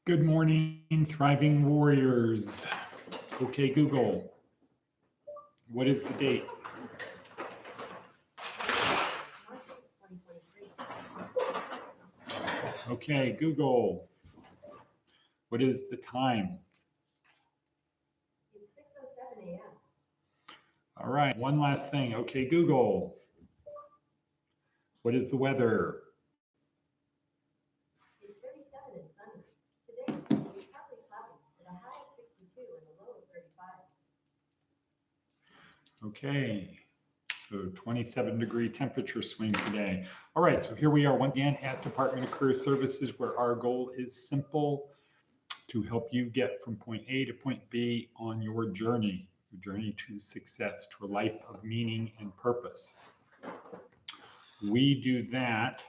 Good morning, thriving warriors. Okay, Google, what is the date? Okay, Google, what is the time? It's 6:07 a.m. All right, one last thing. Okay, Google, what is the weather? It's 37 and sunny. Today, it's partly cloudy with a high of 62 and a low of 35. Okay, so 27-degree temperature swing today. All right, so here we are once again at Department of Career Services, where our goal is simple: to help you get from point A to point B on your journey to success, to a life of meaning and purpose. We do that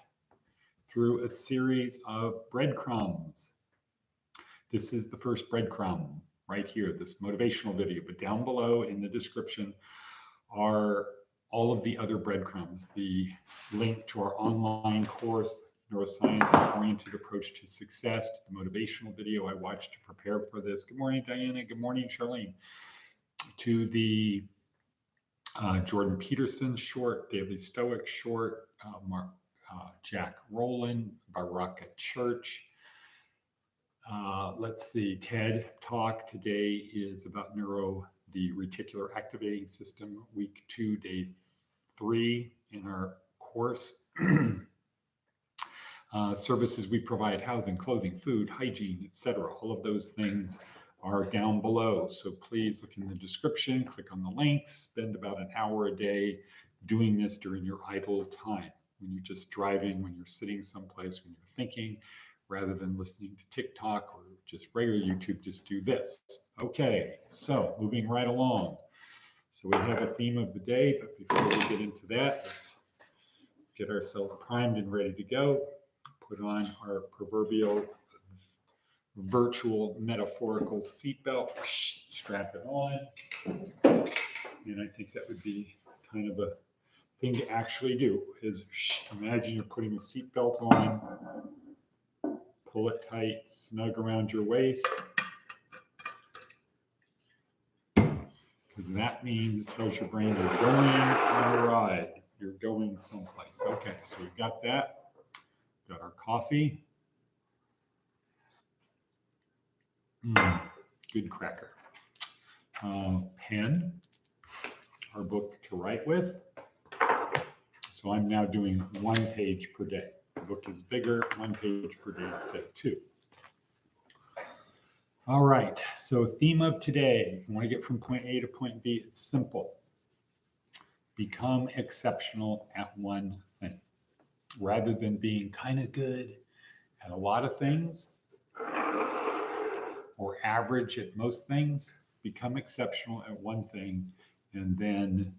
through a series of breadcrumbs. This is the first breadcrumb right here, this motivational video, but down below in the description are all of the other breadcrumbs, the link to our online course, Neuroscience-Oriented Approach to Success, to the motivational video I watched to prepare for this. Good morning, Diana. Good morning, Charlene. To the Jordan Peterson short, Daily Stoic short, Jack Rowland, Baraka Church. Let's see, TED Talk today is about the reticular activating system, week 2, day 3 in our course. Services we provide: housing, clothing, food, hygiene, etc. All of those things are down below. So please look in the description, click on the links, spend about an hour a day doing this during your idle time. When you're just driving, when you're sitting someplace, when you're thinking, rather than listening to TikTok or just regular YouTube, just do this. Okay, so moving right along. So we have a theme of the day, but before we get into that, let's get ourselves primed and ready to go. Put on our proverbial virtual metaphorical seatbelt, strap it on. And I think that would be kind of a thing to actually do, is imagine you're putting a seatbelt on, pull it tight, snug around your waist, because that means, tells your brain you're going on a ride, you're going someplace. Okay, so we've got that, got our coffee. Good cracker. Pen, our book to write with. So I'm now doing 1 page per day. The book is bigger, 1 page per day instead of 2. All right, so theme of today, you want to get from point A to point B, it's simple. Become exceptional at one thing. Rather than being kind of good at a lot of things, or average at most things, become exceptional at one thing and then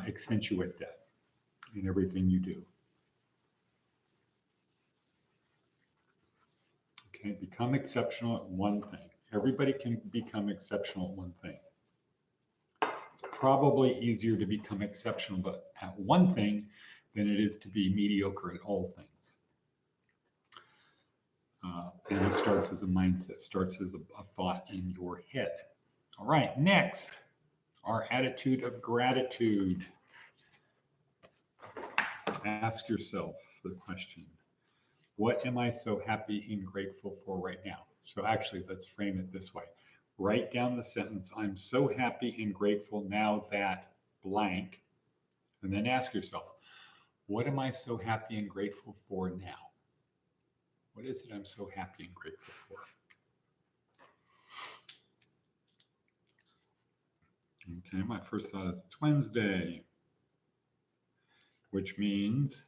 accentuate that in everything you do. Okay, become exceptional at one thing. Everybody can become exceptional at one thing. It's probably easier to become exceptional at one thing than it is to be mediocre at all things. And it starts as a mindset, starts as a thought in your head. All right, next, our attitude of gratitude. Ask yourself the question, what am I so happy and grateful for right now? So actually, let's frame it this way. Write down the sentence, I'm so happy and grateful now that blank, and then ask yourself, what am I so happy and grateful for now? What is it I'm so happy and grateful for? Okay, my first thought is it's Wednesday, which means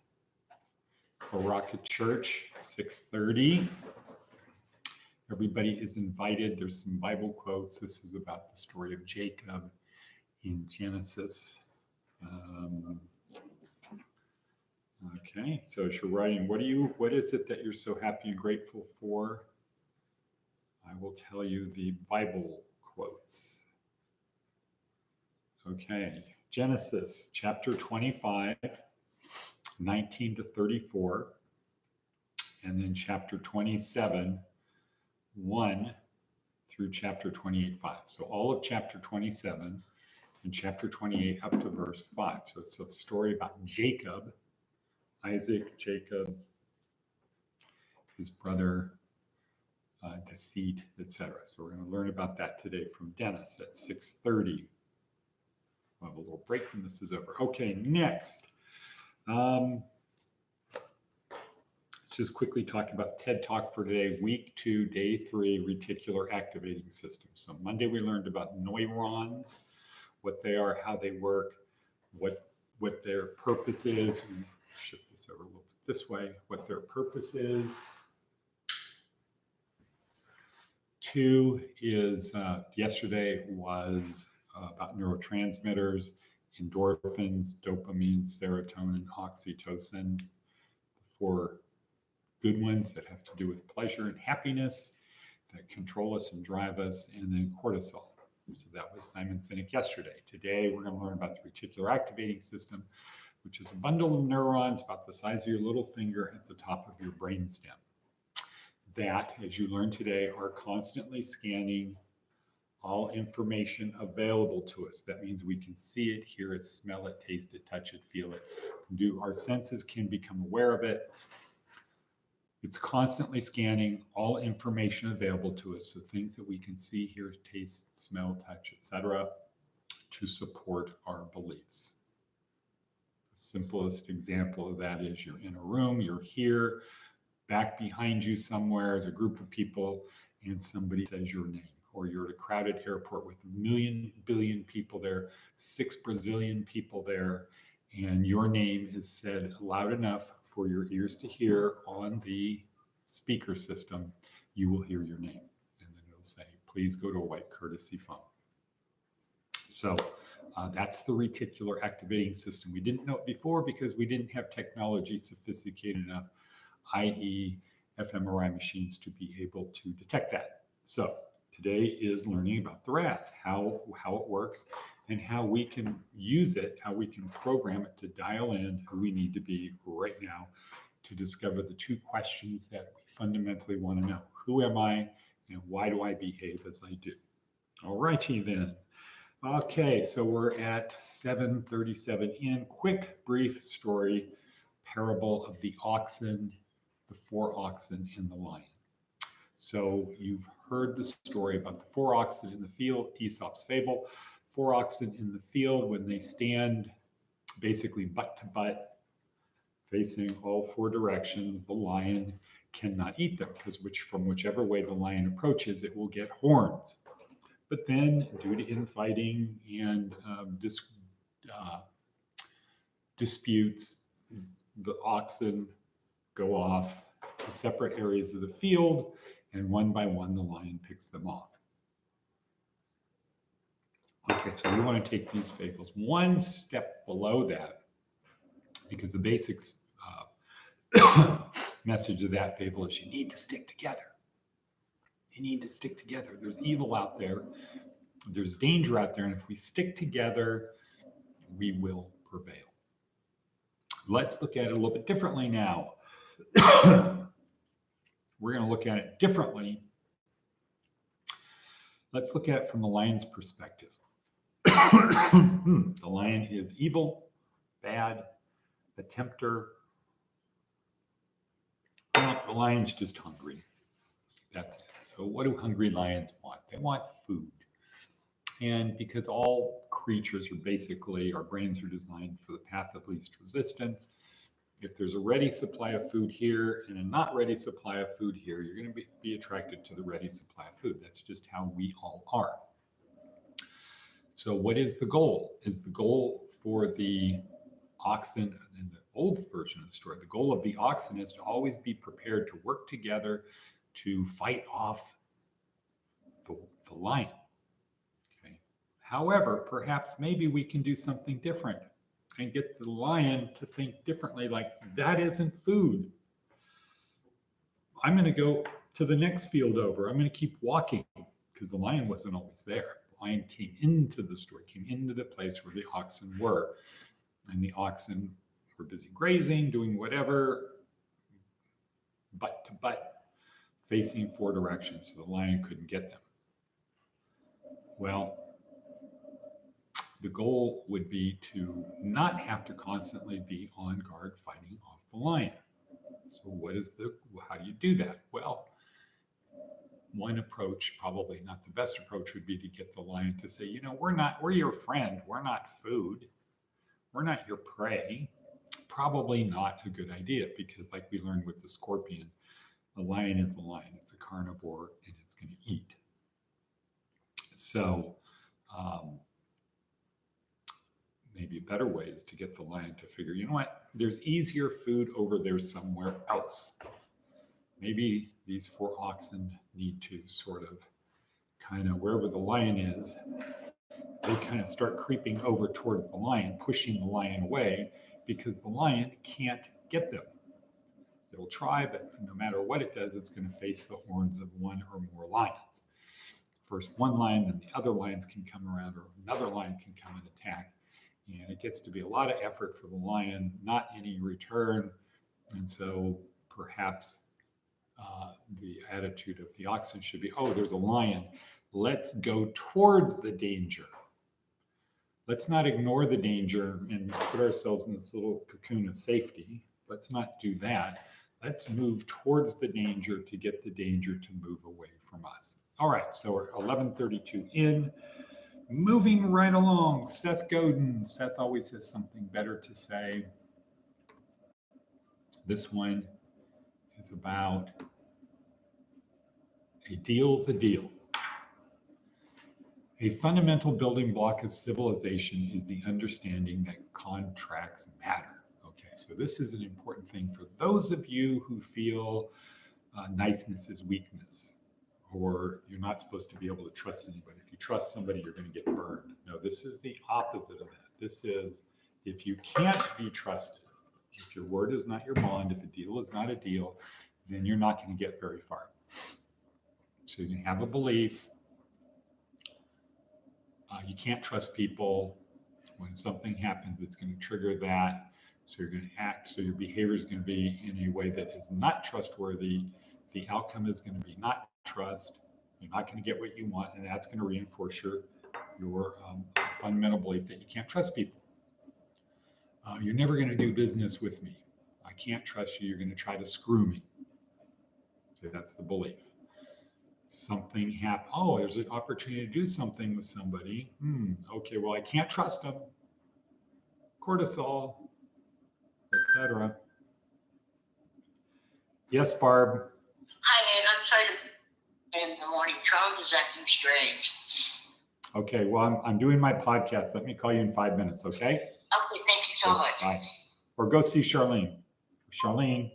Baraka Church, 6:30. Everybody is invited. There's some Bible quotes. This is about the story of Jacob in Genesis. Okay, so as you're writing, what is it that you're so happy and grateful for? I will tell you the Bible quotes. Okay, Genesis chapter 25, 19 to 34, and then chapter 27, 1 through chapter 28:5. So all of chapter 27 and chapter 28 up to verse 5. So it's a story about Jacob, Isaac, Jacob, his brother, deceit, etc. So we're going to learn about that today from Dennis at 6:30. We'll have a little break when this is over. Okay, next. Let's just quickly talk about TED Talk for today, week 2, day 3, reticular activating system. So Monday we learned about neurons, what they are, how they work, what their purpose is. Let me shift this over a little bit this way, what their purpose is. 2 is, yesterday was about neurotransmitters, endorphins, dopamine, serotonin, oxytocin, the 4 good ones that have to do with pleasure and happiness, that control us and drive us, and then cortisol. So that was Simon Sinek yesterday. Today, we're going to learn about the reticular activating system, which is a bundle of neurons about the size of your little finger at the top of your brainstem. That, as you learned today, are constantly scanning all information available to us. That means we can see it, hear it, smell it, taste it, touch it, feel it. Our senses can become aware of it. It's constantly scanning all information available to us, so things that we can see, hear, taste, smell, touch, etc., to support our beliefs. The simplest example of that is you're in a room, you're here, back behind you somewhere is a group of people, and somebody says your name. Or you're at a crowded airport with 1,000,000,000 people there, 6 Brazilian people there, and your name is said loud enough for your ears to hear on the speaker system. You will hear your name, and then it'll say, please go to a white courtesy phone. So that's the reticular activating system. We didn't know it before because we didn't have technology sophisticated enough, i.e. fMRI machines, to be able to detect that. So today is learning about the RAS, how it works, and how we can use it, how we can program it to dial in who we need to be right now to discover the 2 questions that we fundamentally want to know. Who am I, and why do I behave as I do? All righty then. Okay, so we're at 7:37 in. Quick, brief story, parable of the oxen, the 4 oxen and the lion. So you've heard the story about the 4 oxen in the field, Aesop's fable. 4 oxen in the field, when they stand basically butt to butt, facing all 4 directions, the lion cannot eat them because from whichever way the lion approaches, it will get horns. But then, due to infighting and disputes, the oxen go off to separate areas of the field, and one by one, the lion picks them off. Okay, so we want to take these fables one step below that, because the basics message of that fable is you need to stick together. You need to stick together. There's evil out there. There's danger out there. And if we stick together, we will prevail. Let's look at it a little bit differently now. We're going to look at it differently. Let's look at it from the lion's perspective. The lion is evil, bad, a tempter. Well, the lion's just hungry. That's it. So what do hungry lions want? They want food. And because all creatures are basically, our brains are designed for the path of least resistance. If there's a ready supply of food here and a not ready supply of food here, you're going to be attracted to the ready supply of food. That's just how we all are. So what is the goal? Is the goal for the oxen, in the old version of the story, the goal of the oxen is to always be prepared to work together to fight off the lion. Okay. However, perhaps maybe we can do something different and get the lion to think differently, like, that isn't food. I'm going to go to the next field over. I'm going to keep walking, because the lion wasn't always there. The lion came into the story, came into the place where the oxen were. And the oxen were busy grazing, doing whatever, butt to butt, facing 4 directions so the lion couldn't get them. Well, the goal would be to not have to constantly be on guard fighting off the lion. So how do you do that? Well, one approach, probably not the best approach, would be to get the lion to say, we're your friend. We're not food. We're not your prey. Probably not a good idea because, like we learned with the scorpion, a lion is a lion. It's a carnivore and it's going to eat. So maybe a better way is to get the lion to figure, there's easier food over there somewhere else. Maybe these 4 oxen need to sort of wherever the lion is, they kind of start creeping over towards the lion, pushing the lion away because the lion can't get them. It'll try, but no matter what it does, it's going to face the horns of 1 or more lions. First one lion, then the other lions can come around, or another lion can come and attack. And it gets to be a lot of effort for the lion, not any return. And so perhaps the attitude of the oxen should be, there's a lion. Let's go towards the danger. Let's not ignore the danger and put ourselves in this little cocoon of safety. Let's not do that. Let's move towards the danger to get the danger to move away from us. All right, so we're 11:32 in. Moving right along, Seth Godin. Seth always has something better to say. This one is about a deal's a deal. A fundamental building block of civilization is the understanding that contracts matter. Okay, so this is an important thing for those of you who feel niceness is weakness, or you're not supposed to be able to trust anybody. If you trust somebody, you're going to get burned. No, this is the opposite of that. This is, if you can't be trusted, if your word is not your bond, if a deal is not a deal, then you're not going to get very far. So you can have a belief. You can't trust people. When something happens, it's going to trigger that. So you're going to act. So your behavior is going to be in a way that is not trustworthy. The outcome is going to be not trust. You're not going to get what you want, and that's going to reinforce your fundamental belief that you can't trust people. You're never going to do business with me. I can't trust you. You're going to try to screw me. Okay, that's the belief. Something happened. There's an opportunity to do something with somebody. Okay, well, I can't trust them. Cortisol, etc. Yes, Barb. Hi, Ed. I'm sorry to in the morning. Charles is acting strange. Okay, well, I'm doing my podcast. Let me call you in 5 minutes, okay? Okay, thank you so much. Bye. Or go see Charlene. Charlene,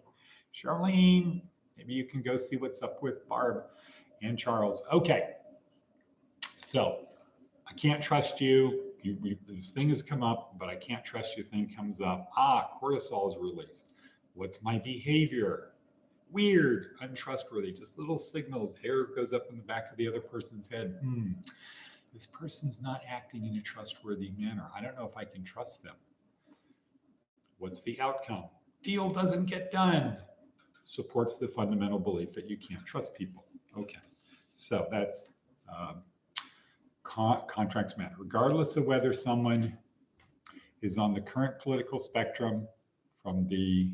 maybe you can go see what's up with Barb and Charles. Okay, so I can't trust you. This thing has come up, but I can't trust you. Thing comes up. Cortisol is released. What's my behavior? Weird, untrustworthy, just little signals. Hair goes up in the back of the other person's head. This person's not acting in a trustworthy manner. I don't know if I can trust them. What's the outcome? Deal doesn't get done. Supports the fundamental belief that you can't trust people. Okay, so that's contracts matter. Regardless of whether someone is on the current political spectrum, from the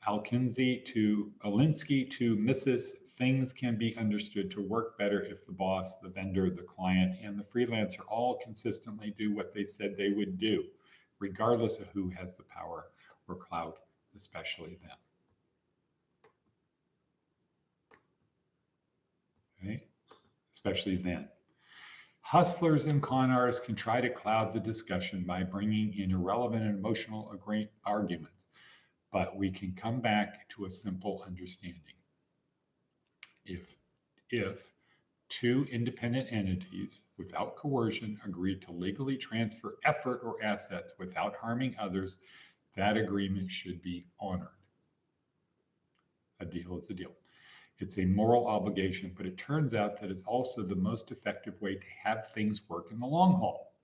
Alinksy to Mrs. Things can be understood to work better if the boss, the vendor, the client, and the freelancer all consistently do what they said they would do, regardless of who has the power or clout, especially them. Okay? Especially then. Hustlers and con artists can try to cloud the discussion by bringing in irrelevant and emotional arguments, but we can come back to a simple understanding. If 2 independent entities without coercion agree to legally transfer effort or assets without harming others, that agreement should be honored. A deal is a deal. It's a moral obligation, but it turns out that it's also the most effective way to have things work in the long haul.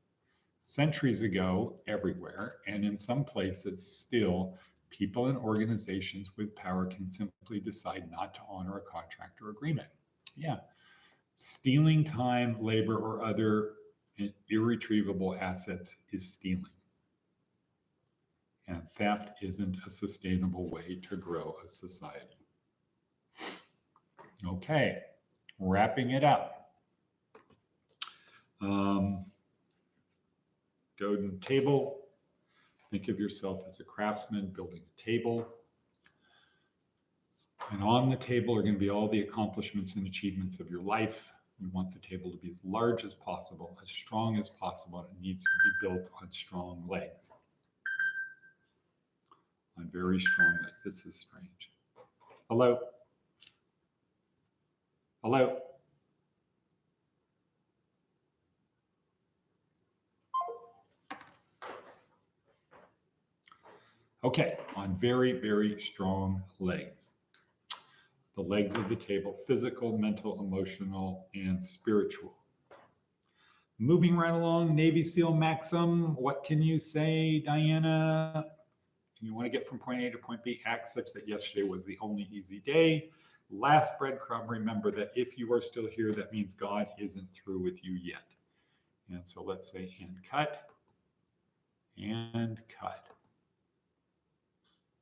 Centuries ago, everywhere, and in some places still, People and organizations with power can simply decide not to honor a contract or agreement. Yeah. Stealing time, labor, or other irretrievable assets is stealing. And theft isn't a sustainable way to grow a society. Okay, wrapping it up. Go to the table. Think of yourself as a craftsman building a table. And on the table are going to be all the accomplishments and achievements of your life. You want the table to be as large as possible, as strong as possible. It needs to be built on strong legs. On very strong legs. This is strange. Hello? Hello? Okay, on very, very strong legs. The legs of the table, physical, mental, emotional, and spiritual. Moving right along, Navy SEAL Maxim, what can you say, Diana? You want to get from point A to point B, act such that yesterday was the only easy day. Last breadcrumb, remember that if you are still here, that means God isn't through with you yet. And so let's say, and cut, and cut.